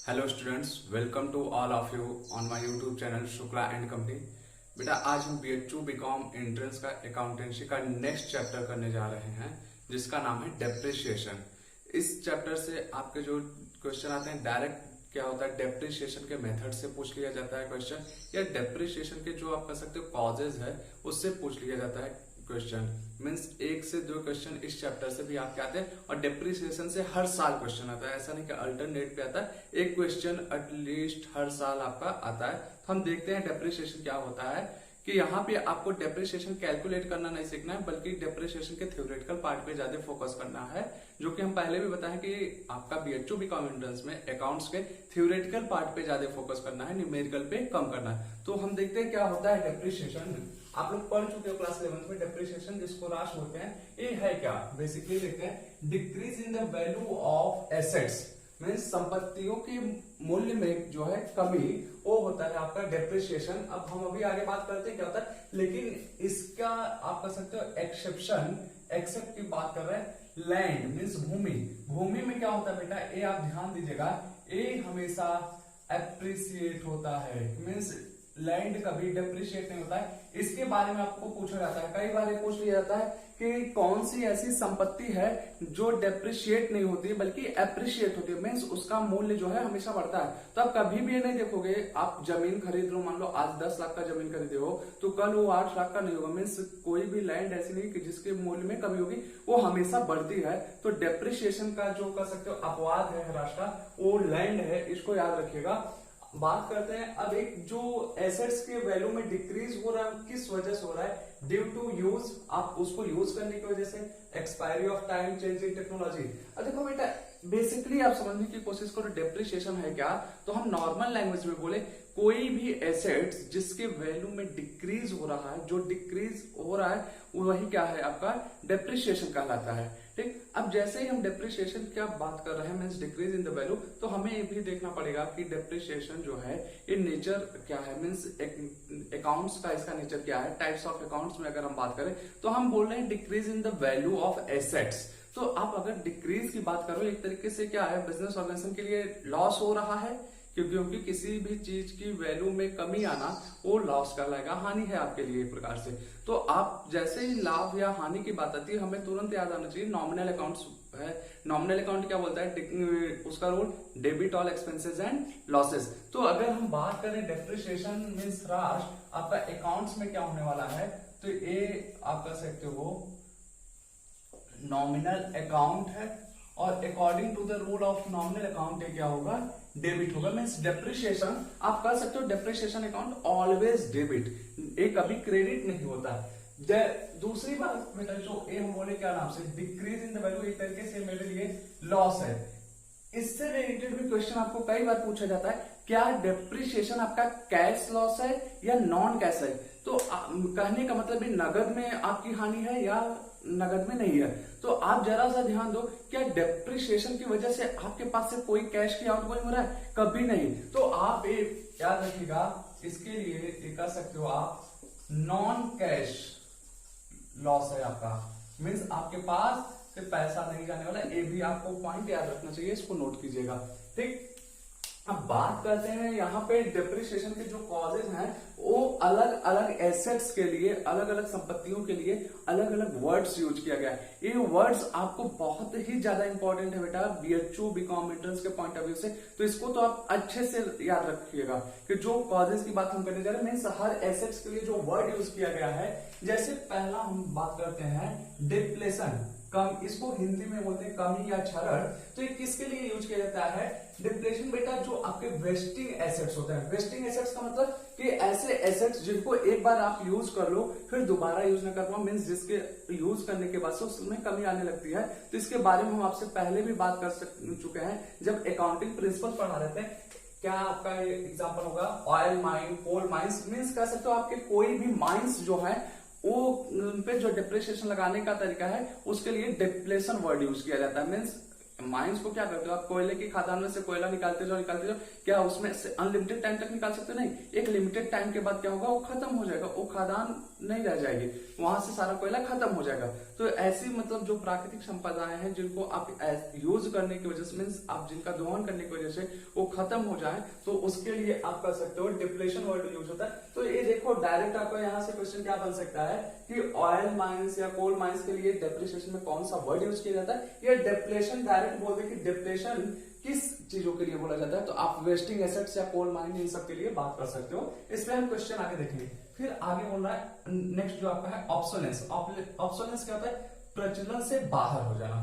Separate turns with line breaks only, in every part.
Hello students, welcome to all of you on my YouTube channel Shukla and company. बेटा आज हम BH2 BCom entrance का accountancy का next chapter करने जा रहे हैं जिसका नाम है डेप्रिसिएशन। इस चैप्टर से आपके जो क्वेश्चन आते हैं डायरेक्ट क्या होता है, डेप्रिसिएशन के मेथड से पूछ लिया जाता है क्वेश्चन, या डेप्रिसिएशन के जो आप कह सकते हो कॉजेज है उससे पूछ लिया जाता है क्वेश्चन। मीन्स एक से दो क्वेश्चन इस चैप्टर से भी आपके आते हैं और डेप्रिसिएशन से हर साल क्वेश्चन आता है। ऐसा नहीं कि अल्टरनेट पे आता है, एक क्वेश्चन एटलीस्ट हर साल आपका आता है। तो हम देखते हैं डेप्रिसिएशन क्या होता है कि यहाँ पे आपको डेप्रिसिएशन कैलकुलेट करना नहीं सीखना है बल्कि डेप्रिसिएशन के थ्योरेटिकल पार्ट पे ज्यादा फोकस करना है, जो कि हम पहले भी बताएं कि आपका BH2 बीकॉम एंट्रेंस में अकाउंट्स के थ्योरेटिकल पार्ट पे ज्यादा फोकस करना है, न्यूमेरिकल पे कम करना है। तो हम देखते हैं क्या होता है डेप्रिसिएशन। आप लोग पढ़ चुके हो क्लास 11 में डेप्रिसिएशन जिसको राश बोलते हैं। ये है क्या, बेसिकली देखते हैं decrease in the value of assets, means संपत्तियों के मूल्य में जो है कमी, वो होता है आपका डेप्रिसिएशन। अब हम अभी आगे बात करते हैं क्या होता है, लेकिन इसका आप कह सकते हो एक्सेप्शन, एक्सेप्ट की बात कर रहे हैं। लैंड मीन्स भूमि, भूमि में क्या होता है बेटा, ये आप ध्यान दीजिएगा, ये हमेशा एप्रिसिएट होता है, मीन्स लैंड कभी डेप्रिशिएट नहीं होता है। इसके बारे में आपको पूछा जाता है, कई बार पूछ लिया जाता है कि कौन सी ऐसी संपत्ति है जो डेप्रिशिएट नहीं होती बल्कि एप्रिशिएट होती है, मीन्स उसका मूल्य जो है हमेशा बढ़ता है। तो आप कभी भी ये नहीं देखोगे, आप जमीन खरीद लो, मान लो आज 10 लाख का जमीन खरीदे हो तो कल वो 8 लाख का नहीं होगा। मीन्स कोई भी लैंड ऐसी नहीं कि जिसके मूल्य में कमी होगी, वो हमेशा बढ़ती है। तो डेप्रिशिएशन का जो कह सकते हो अपवाद है राष्ट्र, वो लैंड है, इसको याद रखिएगा। बात करते हैं अब एक जो एसेट्स के वैल्यू में डिक्रीज हो रहा है किस वजह से हो रहा है, ड्यू टू यूज, आप उसको यूज करने की वजह से, expiry of time, change in technology. अब देखो बेटा, बेसिकली आप समझने की कोशिश करो डेप्रिसिएशन है क्या। तो हम नॉर्मल लैंग्वेज में बोले कोई भी एसेट्स जिसके वैल्यू में डिक्रीज हो रहा है, जो डिक्रीज हो रहा है वही क्या है आपका डेप्रिसिएशन कहलाता है। ठीक, अब जैसे ही हम डेप्रिसिएशन की बात कर रहे हैं means decrease in the value, तो हमें ये भी देखना पड़ेगा कि डेप्रिसिएशन जो है ये नेचर क्या है, मींस अकाउंट्स का इसका नेचर क्या है। टाइप्स ऑफ अकाउंट्स में अगर हम बात करें तो हम बोल रहे हैं decrease in the value of assets. तो आप अगर डिक्रीज की बात करो, एक तरीके से क्या है, बिजनेस ऑर्गेनाइजेशन के लिए लॉस हो रहा है, क्योंकि किसी भी चीज की वैल्यू में कमी आना वो लॉस कहलाएगा, हानि है आपके लिए एक प्रकार से। तो आप जैसे ही लाभ या हानि की बात आती है हमें तुरंत याद आना चाहिए नॉमिनल अकाउंट्स है। नॉमिनल अकाउंट क्या बोलता है, उसका rule debit all expenses and losses. तो अगर हम बात करें डेप्रिसिएशन मीन्स राश, आपका अकाउंट्स में क्या होने वाला है, तो ये आप कह सकते हो नॉमिनल अकाउंट है, और according to the rule of nominal account क्या होगा, डेबिट होगा। मीन्स डेप्रिसिएशन आप कह सकते हो डेप्रिसिएशन अकाउंट ऑलवेज डेबिट, ये कभी क्रेडिट नहीं होता। दूसरी बात बेटा, जो ए हम बोले क्या नाम से, डिक्रीज इन द वैल्यू, एक तरीके से मेरे लिए लॉस है। इससे रिलेटेड भी क्वेश्चन आपको कई बार पूछा जाता है, क्या डेप्रिसिएशन आपका कैश लॉस है या नॉन कैश है। तो कहने का मतलब भी नगद में आपकी हानि है या नगद में नहीं है। तो आप जरा सा ध्यान दो, क्या डेप्रिसिएशन की वजह से आपके पास से कोई कैश की आउटगोइंग हो रहा है, कभी नहीं। तो आप ये याद रखिएगा, इसके लिए कह सकते हो आप नॉन कैश लॉस है आपका, मीन्स आपके पास से पैसा नहीं जाने वाला। ये भी आपको पॉइंट याद रखना चाहिए, इसको नोट कीजिएगा। ठीक, अब बात करते हैं यहाँ पे डेप्रिसिएशन के जो कॉजेज हैं, वो अलग अलग एसेट्स के लिए, अलग अलग संपत्तियों के लिए अलग अलग वर्ड्स यूज किया गया है। ये वर्ड्स आपको बहुत ही ज्यादा इंपॉर्टेंट है बेटा BH2 बीकॉम एंट्रेंस के पॉइंट ऑफ व्यू से। तो इसको तो आप अच्छे से याद रखिएगा कि जो कॉजेज की बात हम करने जा रहे हैं, हर एसेट्स के लिए जो वर्ड यूज किया गया है। जैसे पहला हम बात करते हैं डिप्लेशन, कम, इसको हिंदी में बोलते हैं कमी या क्षरण। तो ये किसके लिए यूज किया जाता है, डिप्लेशन बेटा, जो आपके वेस्टिंग एसेट्स होते हैं। वेस्टिंग एसेट्स का मतलब कि ऐसे एसेट्स जिनको एक बार आप यूज कर लो फिर दोबारा यूज न कर पाओ, मीन्स जिसके यूज करने के बाद से उसमें कमी आने लगती है। तो इसके बारे में हम आपसे पहले भी बात कर चुके हैं जब अकाउंटिंग प्रिंसिपल पढ़ा रहे थे। क्या आपका एग्जाम्पल होगा, oil mine, coal mines, means कह सकते हो आपके कोई भी माइंस जो है वो उन पे जो डिप्रिसिएशन लगाने का तरीका है उसके लिए डिप्लेशन वर्ड यूज किया जाता है। मीन्स माइंस को क्या करते हो आप, कोयले की खदान में से कोयला निकालते जाओ, क्या उसमें से अनलिमिटेड टाइम तक निकाल सकते हो? नहीं, एक लिमिटेड टाइम के बाद क्या होगा, वो खत्म हो जाएगा, वो खदान नहीं रह जाएगी, वहां से सारा कोयला खत्म हो जाएगा। तो ऐसी मतलब जो प्राकृतिक संपदाएं हैं जिनको आप यूज करने की वजह से, मीन्स आप जिनका दोहन करने की वजह से वो खत्म हो जाए, तो उसके लिए आप कर सकते हो डिप्लेशन वर्ड यूज होता है। तो ये देखो डायरेक्ट आपका यहाँ से क्वेश्चन क्या बन सकता है कि ऑयल माइंस या कोल माइंस के लिए डेप्रिसिएशन में कौन सा वर्ड यूज किया जाता है? ये डिप्लेशन, डायरेक्ट बोल दे कि डिप्लेशन किस चीजों के लिए बोला जाता है, तो आप वेस्टिंग एसेट्स या कोल माइन इन सब के लिए बात कर सकते हो। इसमें हम क्वेश्चन आगे देखेंगे। फिर आगे बोल रहा है नेक्स्ट जो आपका है ऑब्सोलेंस। ऑब्सोलेंस क्या होता है? प्रचलन से बाहर हो जाना।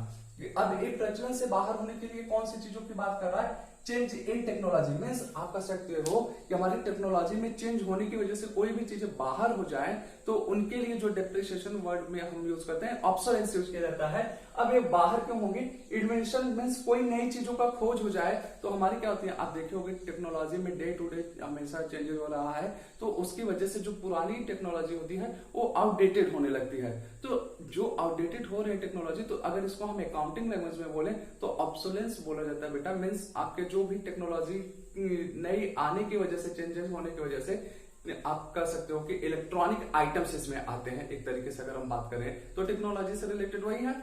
अब एक प्रचलन से बाहर होने के लिए कौन सी चीजों की बात कर रहा है? Change in technology. मीन्स आप कह सकते हो कि हमारी टेक्नोलॉजी में चेंज होने की वजह से कोई भी चीजें बाहर हो जाए तो उनके लिए जो डेप्रिसिएशन वर्ड में हम यूज करते हैं ऑब्सोलेंस यूज किया जाता है। अब ये बाहर क्यों होंगे? इन्वेंशन मीन्स कोई नई चीजों का खोज हो जाए तो हमारी क्या होती है, आप देखे होंगे टेक्नोलॉजी में डे टू डे हमेशा चेंजेस हो रहा है, तो उसकी वजह से जो पुरानी टेक्नोलॉजी होती है वो आउटडेटेड होने लगती है। तो जो आउटडेटेड हो रही है टेक्नोलॉजी, तो अगर इसको हम अकाउंटिंग लैंग्वेज में बोले तो ऑब्सोलेंस बोला जाता है बेटा। मीन्स आपके जो भी टेक्नोलॉजी नई आने की वजह से, चेंजेस होने की वजह से आप कह सकते हो कि इलेक्ट्रॉनिक आइटम्स इसमें आते हैं एक तरीके से अगर हम बात करें तो टेक्नोलॉजी से रिलेटेड वही है।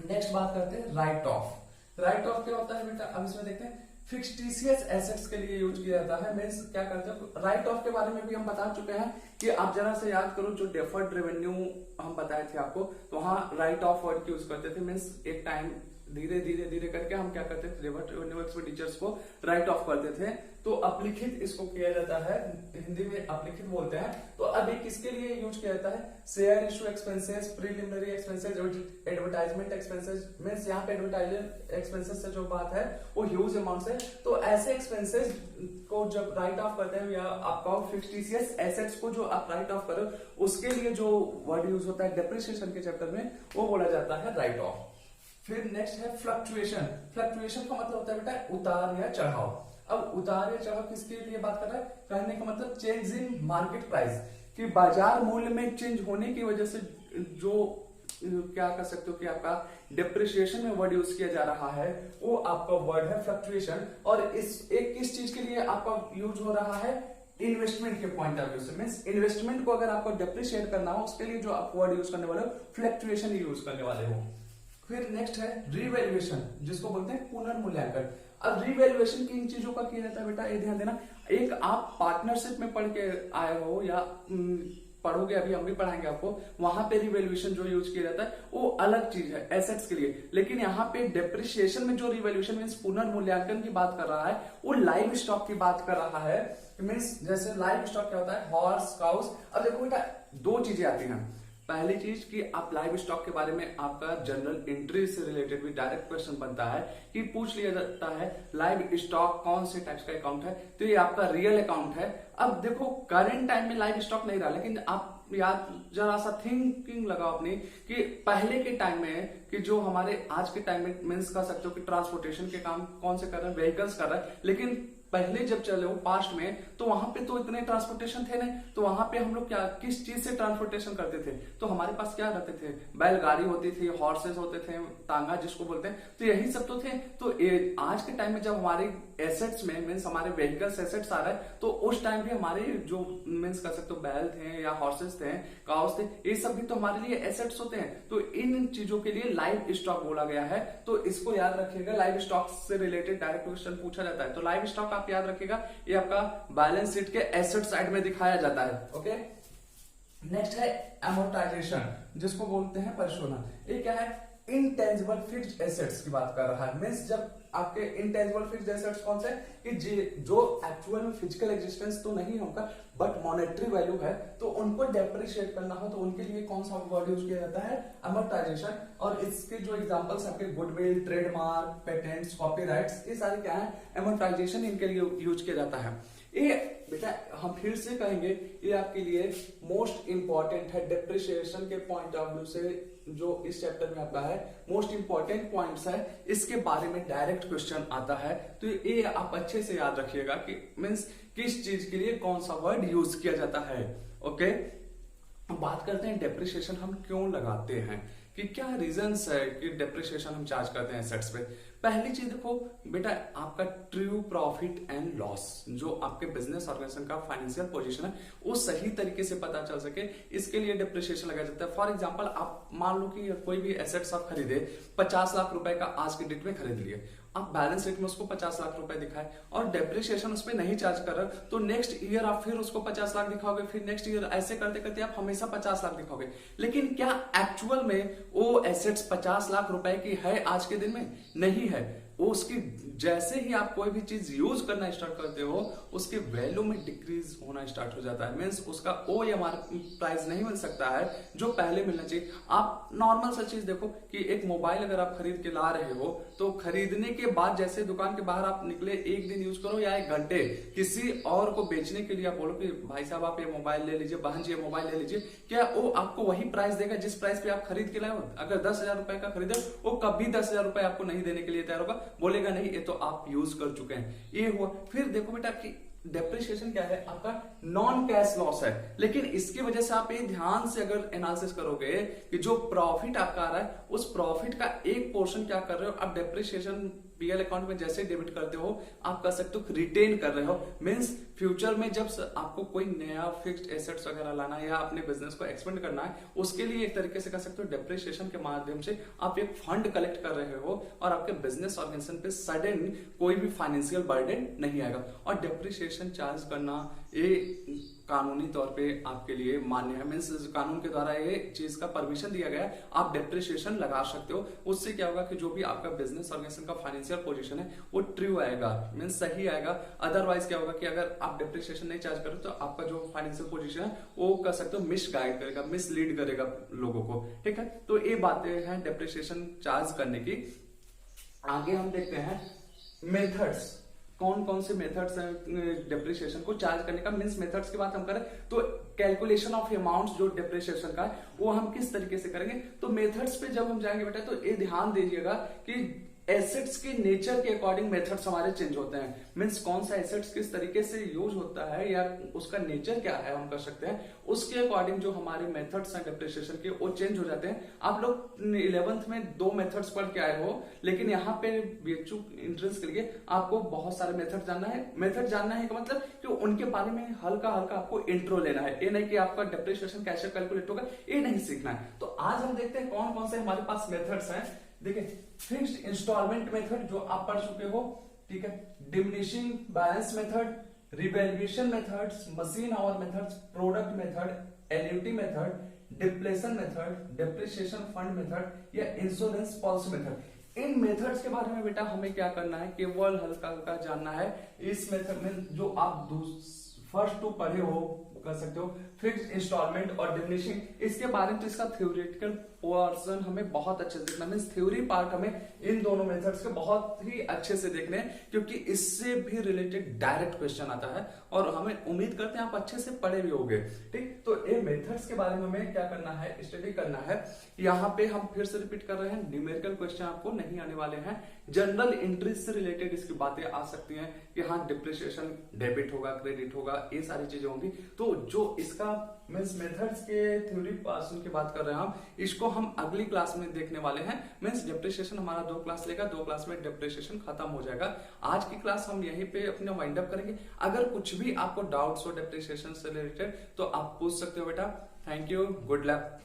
नेक्स्ट बात करते हैं राइट ऑफ। राइट ऑफ क्या होता है बेटा? अब इसमें देखते हैं फिक्टिशियस एसेट्स के लिए यूज किया जाता है। मीन्स क्या करते हैं, राइट ऑफ के बारे में भी हम बता चुके हैं कि आप जरा से याद करो जो डेफर्ड रेवेन्यू हम बताए थे आपको, तो वहां राइट ऑफ वर्ड यूज करते थे। मीन्स एक टाइम धीरे धीरे धीरे करके हम क्या करते थे, डेफर्ड रेवेन्यू एक्सपेंडिचर्स को राइट ऑफ करते थे। तो अपलिखित इसको किया जाता है, हिंदी में अपलिखित बोलते हैं। तो अब ये किसके लिए यूज किया जाता है? Share issue expenses, preliminary expenses, advertisement expenses. Means यहाँ पे एडवर्टाइजमेंट एक्सपेंसेस से जो बात है वो ह्यूज अमाउंट है। तो ऐसे एक्सपेंसेस को जब राइट ऑफ करते हैं, या आपका फिक्टिशियस एसेट्स को जो आप राइट ऑफ करो, उसके लिए जो वर्ड यूज होता है डेप्रिसिएशन के चैप्टर में, वो बोला जाता है राइट ऑफ। फिर नेक्स्ट है फ्लक्चुएशन। फ्लक्चुएशन का मतलब होता है बेटा उतार या चढ़ाव। अब उतार या चढ़ाव किसके लिए बात कर रहा है? कहने का मतलब चेंज इन मार्केट प्राइस, कि बाजार मूल्य में चेंज होने की वजह से जो क्या कर सकते हो कि आपका डेप्रिसिएशन में वर्ड यूज किया जा रहा है वो आपका वर्ड है फ्लक्चुएशन। और इस एक किस चीज के लिए आपका यूज हो रहा है? इन्वेस्टमेंट के पॉइंट ऑफ व्यू से। मीन्स इन्वेस्टमेंट को अगर आपको डेप्रिशिएट करना हो उसके लिए जो आप वर्ड यूज करने वाले हो फ्लक्चुएशन यूज करने वाले हो। फिर नेक्स्ट है रिवैल्यूएशन, जिसको बोलते हैं पुनर्मूल्यांकन। अब रिवैल्यूएशन किन चीजों का किया जाता है बेटा, ये ध्यान देना। एक आप पार्टनरशिप में पढ़ के आए हो या पढ़ोगे, अभी हम भी पढ़ाएंगे आपको, वहां पे रिवैल्यूएशन जो यूज किया जाता है वो अलग चीज है एसेट्स के लिए। लेकिन यहाँ पे डेप्रिसिएशन में जो रिवैल्यूएशन मीन्स पुनर्मूल्यांकन की बात कर रहा है वो लाइव स्टॉक की बात कर रहा है। मीन्स जैसे लाइव स्टॉक क्या होता है? Horse, cows. अब देखो बेटा दो चीजें आती हैं। पहली चीज कि आप लाइव स्टॉक के बारे में आपका जनरल एंट्री से रिलेटेड भी डायरेक्ट क्वेश्चन बनता है कि पूछ लिया जाता है लाइव स्टॉक कौन से टाइप्स का अकाउंट है, तो ये आपका रियल अकाउंट है। अब देखो करंट टाइम में लाइव स्टॉक नहीं रहा, लेकिन आप याद जरा सा थिंकिंग लगाओ अपनी कि पहले के टाइम में कि जो हमारे आज के टाइम में मीन्स कह सकते हो कि ट्रांसपोर्टेशन के काम कौन से कर रहे हैं? व्हीकल्स कर रहे हैं। लेकिन पहले जब चले हो पास्ट में तो वहां पे तो इतने ट्रांसपोर्टेशन थे नहीं, तो वहां पे हम लोग क्या किस चीज से ट्रांसपोर्टेशन करते थे? तो हमारे पास क्या रहते थे? बैलगाड़ी होती थी, हॉर्सेस होते थे, तांगा जिसको बोलते हैं, तो यही सब तो थे। तो आज के टाइम में जब हमारे एसेट्स में मीन्स हमारे व्हीकल्स एसेट्स आ रहा है, तो उस टाइम भी हमारे जो मीन्स कह सकते हो बैल थे या हॉर्सेस थे, काउस थे, ये सब भी तो हमारे लिए एसेट्स होते हैं। तो इन चीजों के लिए लाइव स्टॉक बोला गया है। तो इसको याद रखिएगा, लाइव स्टॉक से रिलेटेड डायरेक्ट क्वेश्चन पूछा जाता है। तो लाइव स्टॉक आप याद रखिएगा, ये आपका बैलेंस शीट के एसेट साइड में दिखाया जाता है। ओके, नेक्स्ट है अमोर्टाइजेशन, जिसको बोलते हैं परिशोधन। ये क्या है? इंटेंजिबल फिक्स्ड एसेट्स की बात कर रहा है। मीन्स जब आपके इंटेंजिबल फिक्स्ड एसेट्स कौन से कि जो एक्चुअल में फिजिकल एग्जिस्टेंस तो नहीं होगा बट मॉनेटरी वैल्यू है, तो उनको डेप्रिशिएट करना हो तो उनके लिए कौन सा वर्ड यूज किया जाता है? अमोर्टाइजेशन। और इसके जो एग्जांपल्स आपके गुडविल, ट्रेडमार्क, पेटेंट्स, कॉपीराइट्स, ये सारे क्या है? अमोर्टाइजेशन इनके लिए यूज किया जाता है। ये बेटा हम फिर से कहेंगे ये आपके लिए मोस्ट इंपॉर्टेंट है डेप्रिसिएशन के पॉइंट ऑफ व्यू से। जो इस चैप्टर में आपका है मोस्ट इंपॉर्टेंट पॉइंट्स है, इसके बारे में डायरेक्ट क्वेश्चन आता है। तो ये आप अच्छे से याद रखिएगा कि मीन्स किस चीज के लिए कौन सा वर्ड यूज किया जाता है। ओके, बात करते हैं डेप्रिसिएशन हम क्यों लगाते हैं। कि क्या रीजंस है कि डेप्रिसिएशन हम चार्ज करते हैं एसेट्स पे। पहली चीज देखो बेटा, आपका ट्रू प्रॉफिट एंड लॉस, जो आपके बिजनेस ऑर्गेनाइजेशन का फाइनेंशियल पोजीशन है वो सही तरीके से पता चल सके, इसके लिए डेप्रिसिएशन लगाया जाता है। फॉर एग्जांपल, आप मान लो कि कोई भी एसेट्स आप खरीदे 50 लाख रुपए का, आज के डेट में खरीद लिए, आप बैलेंस शीट में उसको 50 लाख रुपए दिखाए और डेप्रिसिएशन उस पर नहीं चार्ज कर रहे, तो नेक्स्ट ईयर आप फिर उसको 50 लाख दिखाओगे, फिर नेक्स्ट ईयर ऐसे करते करते आप हमेशा 50 लाख दिखाओगे। लेकिन क्या एक्चुअल में वो एसेट्स 50 लाख रुपए की है आज के दिन में? नहीं है। वो उसकी जैसे ही आप कोई भी चीज यूज करना स्टार्ट करते हो उसके वैल्यू में डिक्रीज होना स्टार्ट हो जाता है। मीन्स उसका OMR प्राइस नहीं मिल सकता है जो पहले मिलना चाहिए। आप नॉर्मल सा चीज देखो कि एक मोबाइल अगर आप खरीद के ला रहे हो तो खरीदने के बाद जैसे दुकान के बाहर आप निकले, एक दिन यूज करो या एक घंटे, किसी और को बेचने के लिए आप बोलो कि भाई साहब आप ये मोबाइल ले लीजिए, बहन जी ये मोबाइल ले लीजिए, क्या वो आपको वही प्राइस देगा जिस प्राइस पे आप खरीद के लाए हो? अगर 10,000 रुपए का खरीदे वो कभी 10,000 रुपए आपको नहीं देने के लिए तैयार होगा, बोलेगा नहीं ये तो आप यूज कर चुके हैं। ये हुआ। फिर देखो बेटा कि डेप्रिसिएशन क्या है, आपका नॉन कैश लॉस है, लेकिन इसकी वजह से आप ये ध्यान से अगर एनालिसिस करोगे कि जो प्रॉफिट आपका आ रहा है उस प्रॉफिट का एक पोर्शन क्या कर रहे हो आप डेप्रिसिएशन पीएल अकाउंट में जैसे डेबिट करते हो आप कर सकते हो रिटेन कर रहे हो। मींस फ्यूचर में जब आपको कोई नया फिक्स्ड एसेट्स वगैरह लाना है या अपने बिजनेस को एक्सपेंड करना है उसके लिए एक तरीके से कर सकते हो डेप्रिसिएशन के माध्यम से आप एक फंड कलेक्ट कर रहे हो और आपके बिजनेस ऑर्गेनाइजेशन पे सडन कोई भी फाइनेंशियल बर्डन नहीं आएगा। और डेप्रिसिएशन चार्ज करना ये कानूनी तौर पे आपके लिए मान्य है। मीन्स कानून के द्वारा ये चीज का परमिशन दिया गया है, आप डेप्रिसिएशन लगा सकते हो। उससे क्या होगा कि जो भी आपका बिजनेस ऑर्गेनाइजेशन का फाइनेंशियल पोजीशन है वो ट्रू आएगा, मीन्स सही आएगा। अदरवाइज क्या होगा कि अगर आप डेप्रिसिएशन नहीं चार्ज करो तो आपका जो फाइनेंशियल पोजीशन है वो कर सकते हो मिस गाइड करेगा, मिसलीड करेगा लोगों को। ठीक है, तो ये बातें हैं डेप्रिसिएशन चार्ज करने की। आगे हम देखते हैं मेथड्स, कौन कौन से मेथड्स हैं डेप्रिसिएशन को चार्ज करने का। मींस मेथड्स की बात हम करें तो कैलकुलेशन ऑफ अमाउंट्स जो डेप्रिसिएशन का है वो हम किस तरीके से करेंगे। तो मेथड्स पे जब हम जाएंगे बेटा तो ये ध्यान दीजिएगा कि एसेट्स के नेचर के अकॉर्डिंग मेथड्स हमारे चेंज होते हैं। मींस कौन सा एसेट्स किस तरीके से यूज होता है या उसका नेचर क्या है हम कर सकते हैं, उसके अकॉर्डिंग जो हमारे मेथड्स हैं डेप्रिसिएशन के वो चेंज हो जाते हैं। आप लोग 11th में 2 मेथड्स पढ़ के आए हो, लेकिन यहाँ पे बीएचयू एंट्रेंस के लिए आपको बहुत सारे मेथड जानना है। मेथड जानना है का मतलब कि उनके बारे में हल्का हल्का आपको इंट्रो लेना है। ये नहीं कि आपका डेप्रिसिएशन कैसे कैलकुलेट होगा ये नहीं सीखना है। तो आज हम देखते हैं कौन कौन से हमारे पास मेथड्स हैं। देखिए, फिक्स्ड इंस्टॉलमेंट मेथड जो आप पढ़ चुके हो, ठीक है, diminishing balance method, revaluation methods, machine our methods, product method, annuity method, depletion method, depreciation fund method या इंश्योरेंस पॉलिसी मेथड। इन मेथड्स के बारे में बेटा हमें क्या करना है, केवल हल्का हल्का जानना है। इस मेथड में जो आप फर्स्ट 2 पढ़े हो कर सकते हो, फिक्स्ड इंस्टॉलमेंट और डिमिनिशिंग, इसके बारे में तो इसका थ्योरेटिकल पोर्शन हमें बहुत अच्छे से देखना, मींस थ्योरी पार्ट हमें इन दोनों मेथड्स के बहुत ही अच्छे से देखने हैं क्योंकि इससे भी रिलेटेड डायरेक्ट क्वेश्चन आता है और हमें उम्मीद करते हैं आप अच्छे से पढ़े भी होंगे। ठीक, तो ये मेथड्स के बारे में हमें क्या करना है, स्टडी करना है। यहाँ पे हम फिर से रिपीट कर रहे हैं, न्यूमेरिकल क्वेश्चन आपको नहीं आने वाले हैं, जनरल एंट्रीज से रिलेटेड इसकी बातें आ सकती हैं कि हाँ डिप्रिसिएशन डेबिट होगा, क्रेडिट होगा, ये सारी चीजें होंगी। तो जो इसका मीन्स मेथड्स के थ्योरी पार्ट की बात कर रहे हैं हम, इसको हम अगली क्लास में देखने वाले हैं। मीन्स डेप्रिसिएशन हमारा 2 क्लास लेगा, 2 क्लास में डेप्रिसिएशन खत्म हो जाएगा। आज की क्लास हम यहीं पे अपने वाइंड अप करेंगे। अगर कुछ भी आपको डाउट्स हो डेप्रिसिएशन से रिलेटेड तो आप पूछ सकते हो बेटा। Thank you, good luck.